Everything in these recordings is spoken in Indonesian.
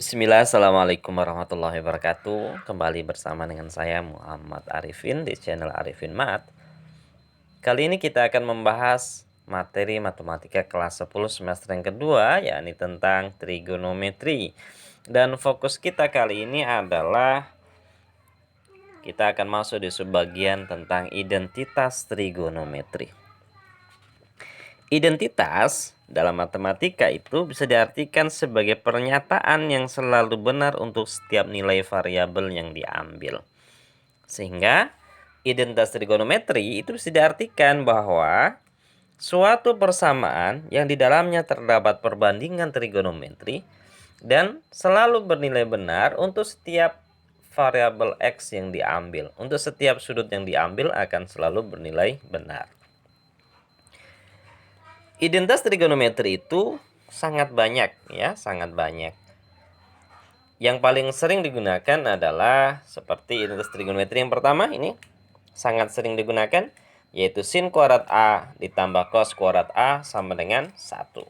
Bismillah, Assalamualaikum warahmatullahi wabarakatuh. Kembali bersama dengan saya Muhammad Arifin di channel Arifin Mat. Kali ini kita akan membahas materi matematika kelas 10 semester yang kedua, yakni tentang trigonometri. Dan fokus kita kali ini adalah kita akan masuk di subbagian tentang identitas trigonometri. Identitas dalam matematika itu bisa diartikan sebagai pernyataan yang selalu benar untuk setiap nilai variabel yang diambil. Sehingga identitas trigonometri itu bisa diartikan bahwa suatu persamaan yang di dalamnya terdapat perbandingan trigonometri dan selalu bernilai benar untuk setiap variabel X yang diambil. Untuk setiap sudut yang diambil akan selalu bernilai benar. Identitas trigonometri itu sangat banyak ya, sangat banyak. Yang paling sering digunakan adalah seperti identitas trigonometri yang pertama ini sangat sering digunakan, yaitu sin kuadrat A ditambah cos kuadrat A sama dengan 1.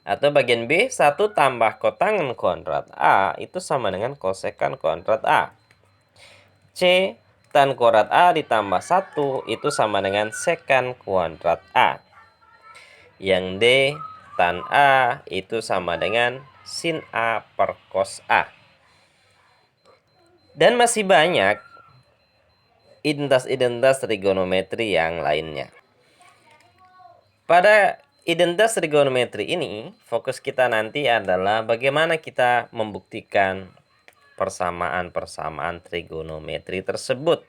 Atau bagian B, 1 tambah kotangen kuadrat A itu sama dengan kosekan kuadrat A. C, tan kuadrat A ditambah 1 itu sama dengan sekan kuadrat A. Yang D, tan A itu sama dengan sin A per cos A. Dan masih banyak identitas-identitas trigonometri yang lainnya. Pada identitas trigonometri ini, fokus kita nanti adalah bagaimana kita membuktikan persamaan-persamaan trigonometri tersebut.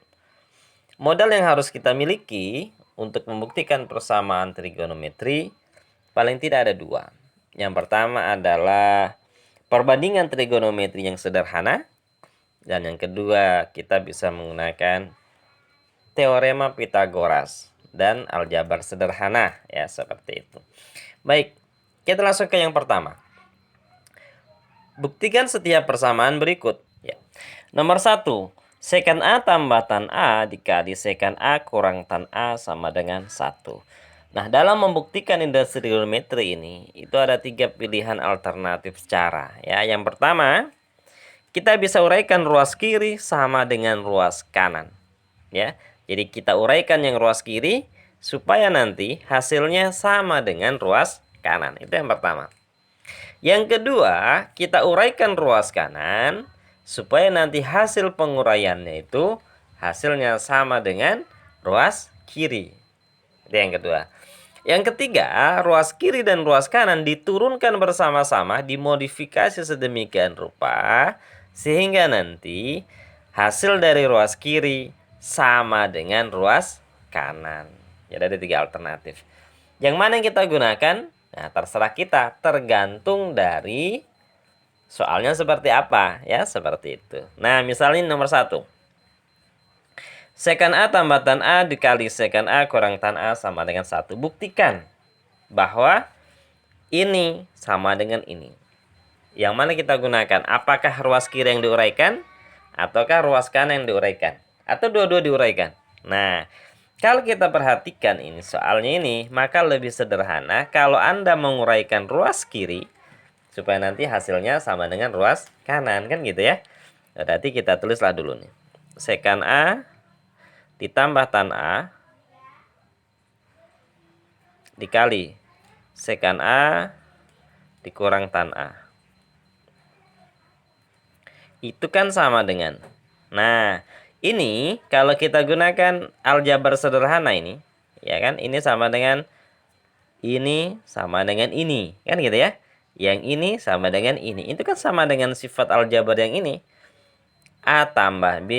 Modal yang harus kita miliki untuk membuktikan persamaan trigonometri paling tidak ada dua. Yang pertama adalah perbandingan trigonometri yang sederhana, dan yang kedua kita bisa menggunakan teorema Pitagoras dan aljabar sederhana ya, seperti itu. Baik, kita langsung ke yang pertama. Buktikan setiap persamaan berikut ya. Nomor 1, sekan A tambah tan A dikali sekan A kurang tan A sama dengan 1. Nah, dalam membuktikan identitas trigonometri ini, itu ada 3 pilihan alternatif cara. Ya, yang pertama, kita bisa uraikan ruas kiri sama dengan ruas kanan. Ya, jadi kita uraikan yang ruas kiri supaya nanti hasilnya sama dengan ruas kanan. Itu yang pertama. Yang kedua, kita uraikan ruas kanan supaya nanti hasil penguraiannya itu hasilnya sama dengan ruas kiri. Itu yang kedua. Yang ketiga, ruas kiri dan ruas kanan diturunkan bersama-sama, dimodifikasi sedemikian rupa sehingga nanti hasil dari ruas kiri sama dengan ruas kanan. Jadi ada 3 alternatif. Yang mana yang kita gunakan? Nah, terserah kita, tergantung dari soalnya seperti apa ya, seperti itu. Nah, misalnya nomor 1. Sekan A tambah tan A dikali sekan A kurang tan A sama dengan 1. Buktikan bahwa ini sama dengan ini. Yang mana kita gunakan? Apakah ruas kiri yang diuraikan ataukah ruas kanan yang diuraikan? Atau dua-dua diuraikan? Nah, kalau kita perhatikan ini soalnya ini, maka lebih sederhana kalau Anda menguraikan ruas kiri supaya nanti hasilnya sama dengan ruas kanan, kan gitu ya. Berarti kita tulislah dulu nih. Sekan A ditambah tan A dikali sekan A dikurang tan A. Itu kan sama dengan. Nah, ini kalau kita gunakan aljabar sederhana ini, ya kan? Ini sama dengan ini sama dengan ini, kan gitu ya? Yang ini sama dengan ini. Itu kan sama dengan sifat aljabar yang ini. A tambah B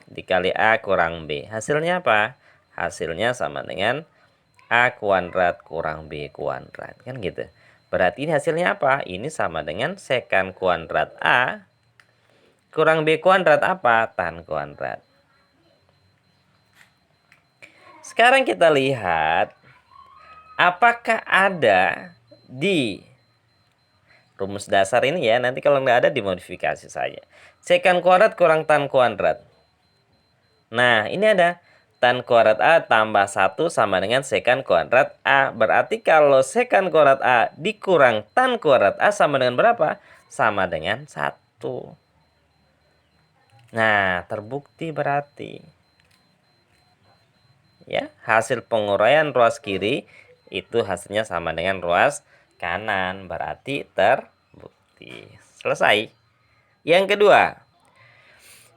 dikali A kurang B. Hasilnya apa? Hasilnya sama dengan A kuadrat kurang B kuadrat. Kan gitu. Berarti ini hasilnya apa? Ini sama dengan sekan kuadrat A kurang B kuadrat apa? Tan kuadrat. Sekarang kita lihat apakah ada di rumus dasar ini ya. Nanti kalau nggak ada dimodifikasi saja. Sekan kuadrat kurang tan kuadrat. Nah, ini ada tan kuadrat A tambah 1 sama dengan sekan kuadrat A. Berarti kalau sekan kuadrat A dikurang tan kuadrat A sama dengan berapa? Sama dengan 1. Nah, terbukti berarti. Ya, hasil penguraian ruas kiri itu hasilnya sama dengan ruas kanan. Berarti terbukti. Selesai. Yang kedua.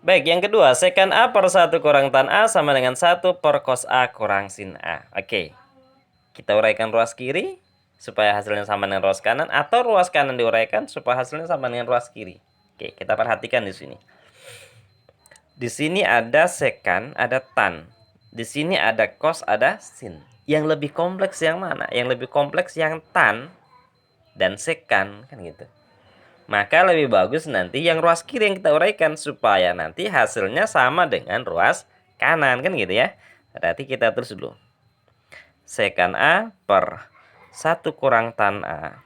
Baik, yang kedua, sekan A per 1 kurang tan A sama dengan 1 per cos A kurang sin A. Oke, kita uraikan ruas kiri supaya hasilnya sama dengan ruas kanan, atau ruas kanan diuraikan supaya hasilnya sama dengan ruas kiri. Oke, kita perhatikan di sini. Di sini ada sekan, ada tan. Di sini ada cos, ada sin. Yang lebih kompleks yang mana? Yang lebih kompleks yang tan dan sekan, kan gitu. Maka lebih bagus nanti yang ruas kiri yang kita uraikan supaya nanti hasilnya sama dengan ruas kanan, kan gitu ya. Berarti kita tulis dulu. Sekan A per 1 kurang tan A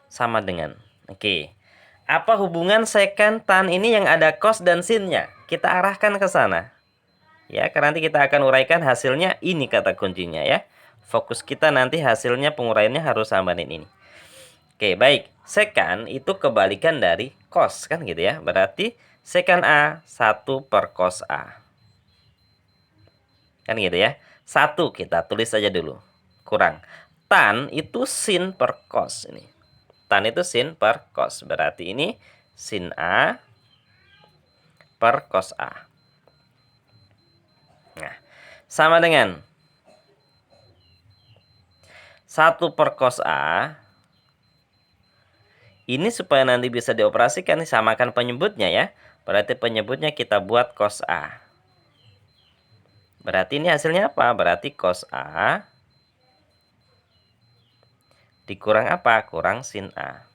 sama dengan. Oke. Apa hubungan sekan tan ini yang ada cos dan sinnya? Kita arahkan ke sana. Ya, karena nanti kita akan uraikan hasilnya, ini kata kuncinya ya. Fokus kita nanti hasilnya penguraiannya harus sama dengan ini. Oke, baik. Sekan itu kebalikan dari cos, kan gitu ya. Berarti sekan A 1 per cos A. Kan gitu ya. 1 kita tulis saja dulu. Kurang. Tan itu sin per cos ini. Tan itu sin per cos. Berarti ini sin A per cos A. Nah, sama dengan 1 per cos A. Ini supaya nanti bisa dioperasikan, samakan penyebutnya ya. Berarti penyebutnya kita buat cos A. Berarti ini hasilnya apa? Berarti cos A dikurang apa? Kurang sin A.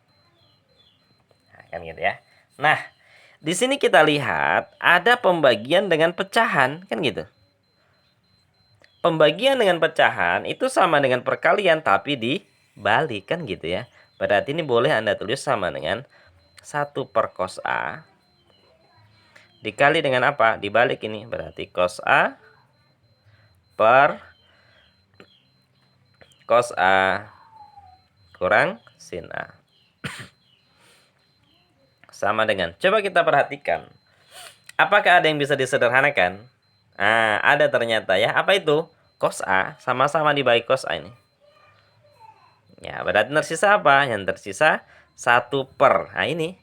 Nah, kan gitu ya. Nah, di sini kita lihat ada pembagian dengan pecahan, kan gitu. Pembagian dengan pecahan itu sama dengan perkalian tapi dibalik, kan gitu ya. Berarti ini boleh Anda tulis sama dengan 1 per cos A dikali dengan apa? Dibalik ini. Berarti cos A per cos A kurang sin A. Sama dengan. Coba kita perhatikan. Apakah ada yang bisa disederhanakan? Nah, ada ternyata ya. Apa itu? Cos A sama-sama dibagi cos A ini. Ya, berarti tersisa apa? Yang tersisa 1 per. Nah, ini.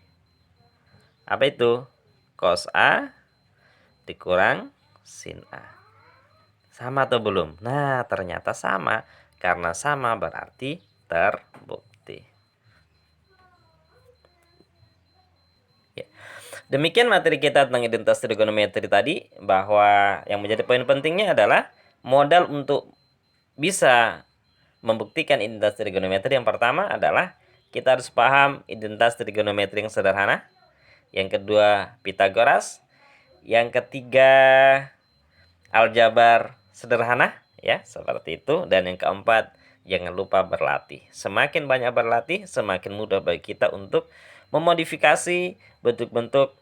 Apa itu? Cos A dikurang sin A. Sama atau belum? Nah, ternyata sama. Karena sama berarti terbukti. Ya. Demikian materi kita tentang identitas trigonometri tadi. Bahwa yang menjadi poin pentingnya adalah modal untuk bisa membuktikan identitas trigonometri yang pertama adalah kita harus paham identitas trigonometri yang sederhana. Yang kedua, Pitagoras. Yang ketiga, aljabar sederhana, ya, seperti itu. Dan yang keempat, jangan lupa berlatih. Semakin banyak berlatih, semakin mudah bagi kita untuk memodifikasi bentuk-bentuk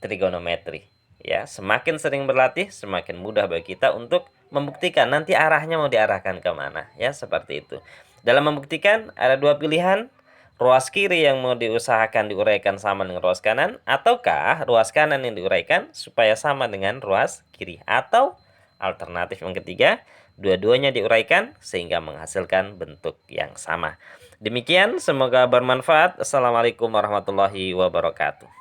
trigonometri. Ya, semakin sering berlatih, semakin mudah bagi kita untuk membuktikan nanti arahnya mau diarahkan kemana, ya, seperti itu. Dalam membuktikan ada dua pilihan, ruas kiri yang mau diusahakan diuraikan sama dengan ruas kanan, ataukah ruas kanan yang diuraikan supaya sama dengan ruas kiri, atau alternatif yang ketiga, dua-duanya diuraikan sehingga menghasilkan bentuk yang sama. Demikian, semoga bermanfaat. Assalamualaikum warahmatullahi wabarakatuh.